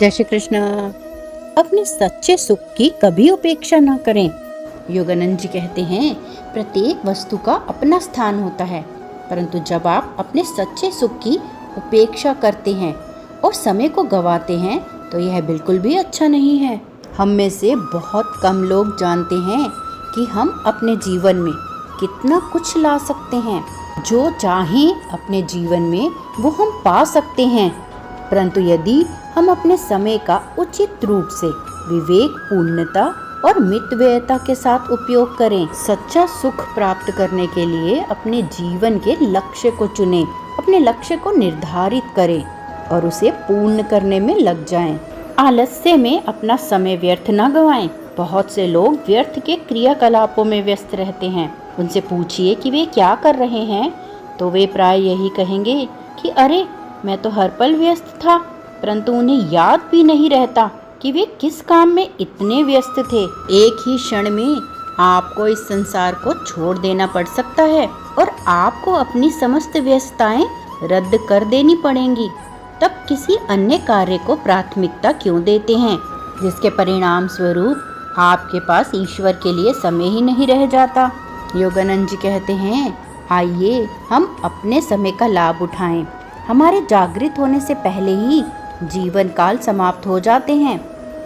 जय श्री कृष्ण। अपने सच्चे सुख की कभी उपेक्षा न करें। योगानंद जी कहते हैं, प्रत्येक वस्तु का अपना स्थान होता है, परंतु जब आप अपने सच्चे सुख की उपेक्षा करते हैं और समय को गंवाते हैं तो यह बिल्कुल भी अच्छा नहीं है। हम में से बहुत कम लोग जानते हैं कि हम अपने जीवन में कितना कुछ ला सकते हैं। जो चाहें अपने जीवन में वो हम पा सकते हैं, परंतु यदि हम अपने समय का उचित रूप से विवेक पूर्णता और मितव्ययता के साथ उपयोग करें, सच्चा सुख प्राप्त करने के लिए अपने जीवन के लक्ष्य को चुनें, अपने लक्ष्य को निर्धारित करें और उसे पूर्ण करने में लग जाएं। आलस्य में अपना समय व्यर्थ न गवाएं। बहुत से लोग व्यर्थ के क्रियाकलापों में व्यस्त रहते हैं। उनसे पूछिए कि वे क्या कर रहे हैं, तो वे प्राय यही कहेंगे कि अरे मैं तो हर पल व्यस्त था, परंतु उन्हें याद भी नहीं रहता कि वे किस काम में इतने व्यस्त थे। एक ही क्षण में आपको इस संसार को छोड़ देना पड़ सकता है और आपको अपनी समस्त व्यस्तताएं रद्द कर देनी पड़ेंगी। तब किसी अन्य कार्य को प्राथमिकता क्यों देते हैं, जिसके परिणाम स्वरूप आपके पास ईश्वर के लिए समय ही नहीं रह जाता। योगानंद जी कहते हैं, आइए हम अपने समय का लाभ उठाएं। हमारे जागृत होने से पहले ही जीवन काल समाप्त हो जाते हैं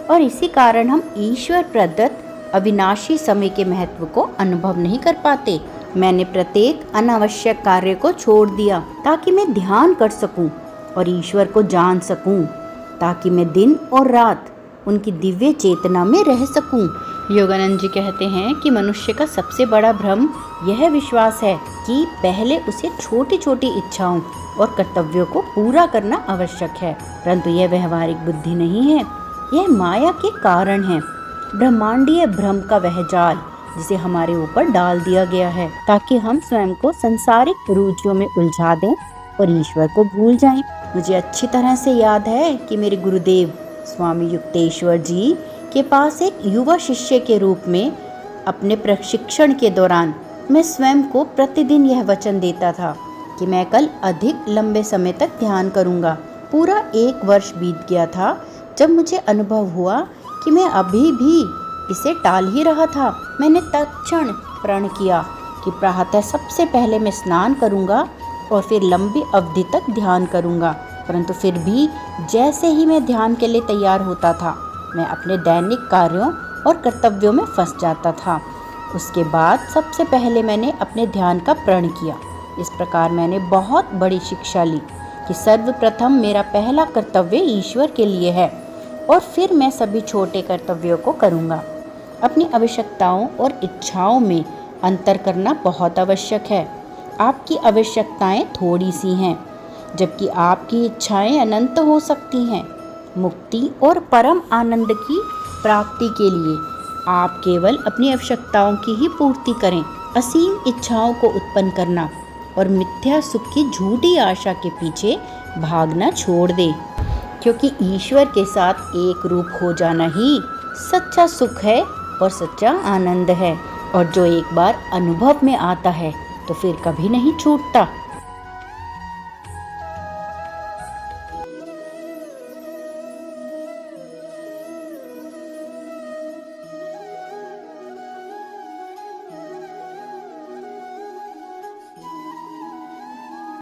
और इसी कारण हम ईश्वर प्रदत्त अविनाशी समय के महत्व को अनुभव नहीं कर पाते। मैंने प्रत्येक अनावश्यक कार्य को छोड़ दिया ताकि मैं ध्यान कर सकूं और ईश्वर को जान सकूं, ताकि मैं दिन और रात उनकी दिव्य चेतना में रह सकूं। योगानंद जी कहते हैं कि मनुष्य का सबसे बड़ा भ्रम यह विश्वास है कि पहले उसे छोटी छोटी इच्छाओं और कर्तव्यों को पूरा करना आवश्यक है, परंतु यह व्यवहारिक बुद्धि नहीं है, यह माया के कारण है। ब्रह्मांडीय भ्रम का वह जाल जिसे हमारे ऊपर डाल दिया गया है, ताकि हम स्वयं को सांसारिक रुचियों में उलझा दें और ईश्वर को भूल जाएं। मुझे अच्छी तरह से याद है कि मेरे गुरुदेव स्वामी युक्तेश्वर जी के पास एक युवा शिष्य के रूप में अपने प्रशिक्षण के दौरान मैं स्वयं को प्रतिदिन यह वचन देता था कि मैं कल अधिक लंबे समय तक ध्यान करूंगा। पूरा 1 वर्ष बीत गया था जब मुझे अनुभव हुआ कि मैं अभी भी इसे टाल ही रहा था। मैंने तत्क्षण प्रण किया कि प्रातः सबसे पहले मैं स्नान करूंगा और फिर लंबी अवधि तक ध्यान करूंगा, परंतु फिर भी जैसे ही मैं ध्यान के लिए तैयार होता था, मैं अपने दैनिक कार्यों और कर्तव्यों में फंस जाता था। उसके बाद सबसे पहले मैंने अपने ध्यान का प्रण किया। इस प्रकार मैंने बहुत बड़ी शिक्षा ली कि सर्वप्रथम मेरा पहला कर्तव्य ईश्वर के लिए है और फिर मैं सभी छोटे कर्तव्यों को करूँगा। अपनी आवश्यकताओं और इच्छाओं में अंतर करना बहुत आवश्यक है। आपकी आवश्यकताएं थोड़ी सी हैं, जबकि आपकी इच्छाएं अनंत हो सकती हैं। मुक्ति और परम आनंद की प्राप्ति के लिए आप केवल अपनी आवश्यकताओं की ही पूर्ति करें। असीम इच्छाओं को उत्पन्न करना और मिथ्या सुख की झूठी आशा के पीछे भागना छोड़ दें, क्योंकि ईश्वर के साथ एक रूप हो जाना ही सच्चा सुख है और सच्चा आनंद है, और जो एक बार अनुभव में आता है तो फिर कभी नहीं छूटता।